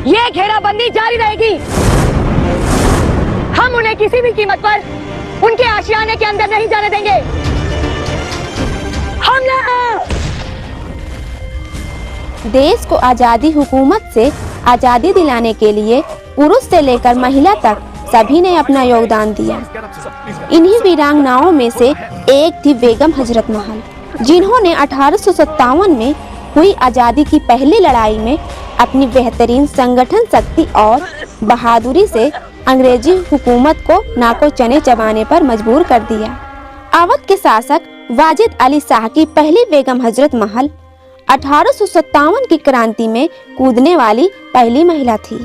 ये घेराबंदी जारी रहेगी। हम उन्हें किसी भी कीमत पर उनके आशियाने के अंदर नहीं जाने देंगे। हमला! देश को आजादी हुकूमत से आजादी दिलाने के लिए पुरुष से लेकर महिला तक सभी ने अपना योगदान दिया। इन्हीं वीरांगनाओं में से एक थी बेगम हजरत महल, जिन्होंने 1857 में हुई आजादी की पहली लड़ाई में अपनी बेहतरीन संगठन शक्ति और बहादुरी से अंग्रेजी हुकूमत को नाको चने चबाने पर मजबूर कर दिया। अवध के शासक वाजिद अली शाह की पहली बेगम हजरत महल 1857 की क्रांति में कूदने वाली पहली महिला थी।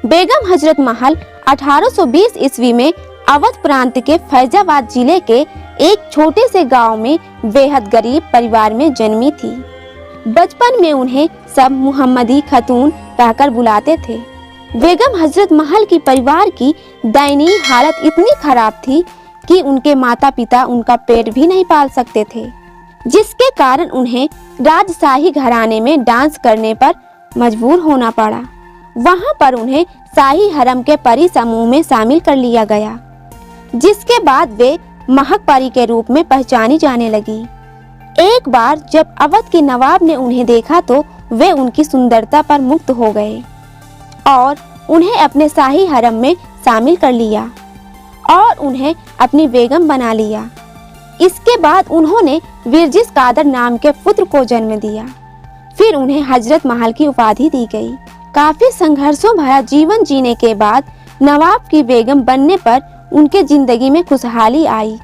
बेगम हजरत महल 1820 ईस्वी में अवध प्रांत के फैजाबाद जिले के एक छोटे से गांव में बेहद गरीब परिवार में जन्मी थी। बचपन में उन्हें सब मुहम्मदी खतून कहकर बुलाते थे। बेगम हजरत महल की परिवार की दयनीय हालत इतनी खराब थी कि उनके माता पिता उनका पेट भी नहीं पाल सकते थे, जिसके कारण उन्हें राजशाही घराने में डांस करने पर मजबूर होना पड़ा। वहां पर उन्हें शाही हरम के परी समूह में शामिल कर लिया गया, जिसके बाद वे महक परी के रूप में पहचानी जाने लगी। एक बार जब अवध के नवाब ने उन्हें देखा तो वे उनकी सुंदरता पर मुग्ध हो गए और उन्हें अपने शाही हरम में शामिल कर लिया और उन्हें अपनी बेगम बना लिया। इसके बाद उन्होंने विरजिस कादर नाम के पुत्र को जन्म दिया। फिर उन्हें हजरत महल की उपाधि दी गई। काफी संघर्षों भरा जीवन जीने के बाद नवाब की बेगम बनने पर उनके जिंदगी में खुशहाली आई,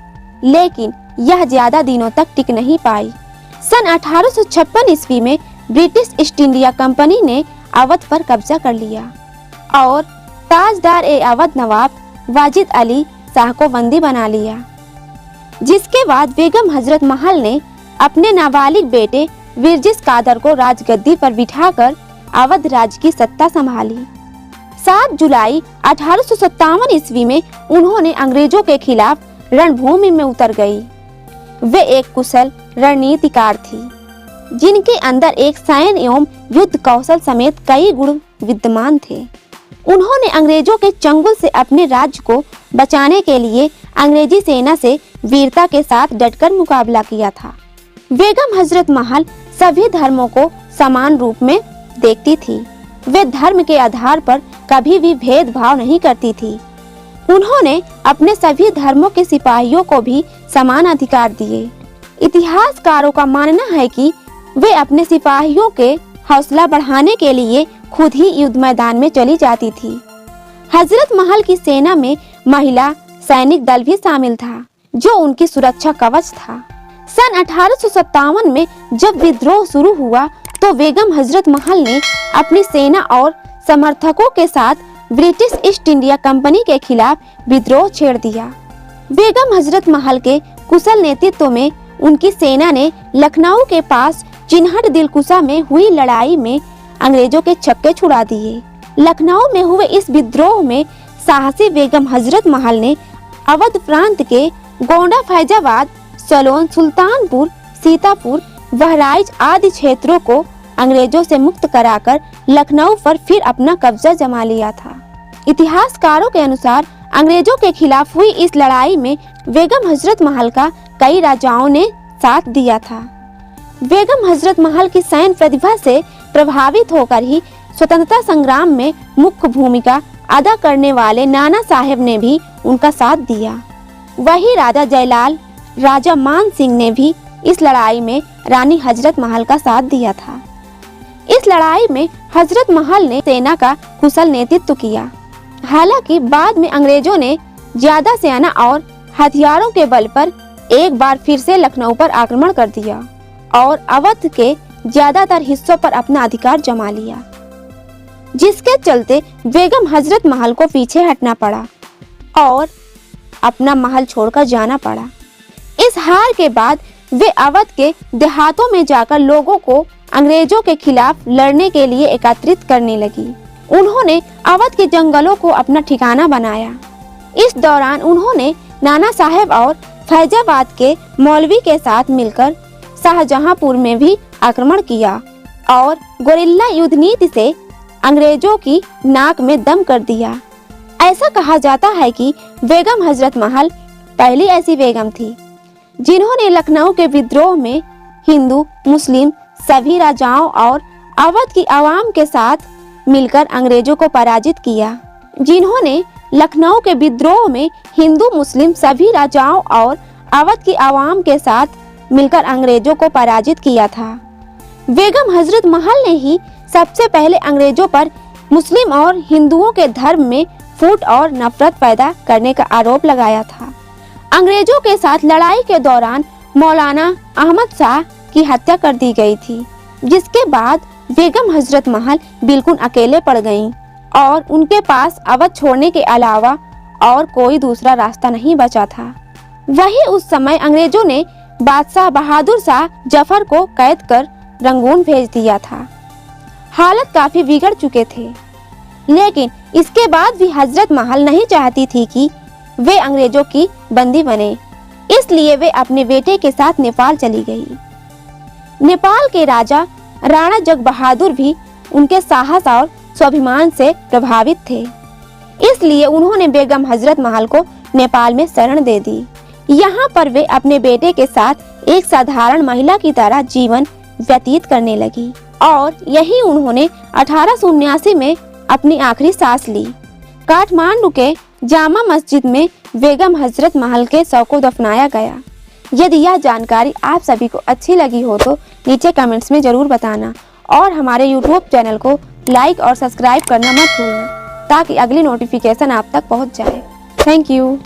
लेकिन यह ज्यादा दिनों तक टिक नहीं पाई। सन 1856 ईस्वी में ब्रिटिश ईस्ट इंडिया कंपनी ने अवध पर कब्जा कर लिया और ताजदार ए अवध नवाब वाजिद अली शाह को बंदी बना लिया। जिसके बाद बेगम हजरत महल ने अपने नाबालिग बेटे विरजिस कादर को राजगद्दी पर बिठाकर अवध राज्य की सत्ता संभाली। 7 जुलाई 1857 ईस्वी में उन्होंने अंग्रेजों के खिलाफ रणभूमि में उतर गई। वे एक कुशल रणनीतिकार थी, जिनके अंदर एक सैन्य एवं युद्ध कौशल समेत कई गुण विद्यमान थे। उन्होंने अंग्रेजों के चंगुल से अपने राज्य को बचाने के लिए अंग्रेजी सेना से वीरता के साथ डटकर मुकाबला किया था। बेगम हजरत महल सभी धर्मों को समान रूप में देखती थी। वे धर्म के आधार पर कभी भी भेदभाव नहीं करती थी। उन्होंने अपने सभी धर्मों के सिपाहियों को भी समान अधिकार दिए। इतिहासकारों का मानना है कि वे अपने सिपाहियों के हौसला बढ़ाने के लिए खुद ही युद्ध मैदान में चली जाती थी। हजरत महल की सेना में महिला सैनिक दल भी शामिल था, जो उनकी सुरक्षा कवच था। सन 1857 में जब विद्रोह शुरू हुआ तो बेगम हजरत महल ने अपनी सेना और समर्थकों के साथ ब्रिटिश ईस्ट इंडिया कंपनी के खिलाफ विद्रोह छेड़ दिया। बेगम हजरत महल के कुशल नेतृत्व में उनकी सेना ने लखनऊ के पास चिन्हट दिलकुशा में हुई लड़ाई में अंग्रेजों के छक्के छुड़ा दिए। लखनऊ में हुए इस विद्रोह में साहसी बेगम हजरत महल ने अवध प्रांत के गोंडा, फैजाबाद, सलोन, सुल्तानपुर, सीतापुर, बहराइच आदि क्षेत्रों को अंग्रेजों से मुक्त कराकर लखनऊ पर फिर अपना कब्जा जमा लिया था। इतिहासकारों के अनुसार अंग्रेजों के खिलाफ हुई इस लड़ाई में बेगम हजरत महल का कई राजाओं ने साथ दिया था। बेगम हजरत महल की सैन्य प्रतिभा से प्रभावित होकर ही स्वतंत्रता संग्राम में मुख्य भूमिका अदा करने वाले नाना साहेब ने भी उनका साथ दिया। वही राजा जयलाल, राजा मान सिंह ने भी इस लड़ाई में रानी हजरत महल का साथ दिया था। इस लड़ाई में हजरत महल ने सेना का कुशल नेतृत्व किया। हालांकि बाद में अंग्रेजों ने ज्यादा सेना और हथियारों के बल पर एक बार फिर से लखनऊ पर आक्रमण कर दिया और अवध के ज्यादातर हिस्सों पर अपना अधिकार जमा लिया, जिसके चलते बेगम हजरत महल को पीछे हटना पड़ा और अपना महल छोड़कर जाना पड़ा। इस हार के बाद वे अवध के देहातों में जाकर लोगों को अंग्रेजों के खिलाफ लड़ने के लिए एकत्रित करने लगी। उन्होंने अवध के जंगलों को अपना ठिकाना बनाया। इस दौरान उन्होंने नाना साहेब और फैजाबाद के मौलवी के साथ मिलकर शाहजहांपुर में भी आक्रमण किया और गोरिल्ला युद्ध नीति से अंग्रेजों की नाक में दम कर दिया। ऐसा कहा जाता है कि बेगम हजरत महल पहली ऐसी बेगम थी जिन्होंने लखनऊ के विद्रोह में हिंदू मुस्लिम सभी राजाओं और अवध की आवाम के साथ मिलकर अंग्रेजों को पराजित किया। जिन्होंने लखनऊ के विद्रोह में हिंदू मुस्लिम सभी राजाओं और अवध की आवाम के साथ मिलकर अंग्रेजों को पराजित किया था। बेगम हजरत महल ने ही सबसे पहले अंग्रेजों पर मुस्लिम और हिंदुओं के धर्म में फूट और नफरत पैदा करने का आरोप लगाया था। अंग्रेजों के साथ लड़ाई के दौरान मौलाना अहमद शाह की हत्या कर दी गई थी, जिसके बाद बेगम हजरत महल बिल्कुल अकेले पड़ गईं और उनके पास अवध छोड़ने के अलावा और कोई दूसरा रास्ता नहीं बचा था। वही उस समय अंग्रेजों ने बादशाह बहादुर शाह जफर को कैद कर रंगून भेज दिया था। हालत काफी बिगड़ चुके थे, लेकिन इसके बाद भी हजरत महल नहीं चाहती थी कि वे अंग्रेजों की बंदी बने, इसलिए वे अपने बेटे के साथ नेपाल चली गई। नेपाल के राजा राणा जग बहादुर भी उनके साहस और स्वाभिमान से प्रभावित थे, इसलिए उन्होंने बेगम हजरत महल को नेपाल में शरण दे दी। यहाँ पर वे अपने बेटे के साथ एक साधारण महिला की तरह जीवन व्यतीत करने लगी और यही उन्होंने 1879 में अपनी आखिरी सांस ली। काठमांडू के जामा मस्जिद में बेगम हजरत महल के शव को दफनाया गया। यदि यह जानकारी आप सभी को अच्छी लगी हो तो नीचे कमेंट्स में जरूर बताना और हमारे YouTube चैनल को लाइक और सब्सक्राइब करना मत भूलना ताकि अगली नोटिफिकेशन आप तक पहुंच जाए। Thank you.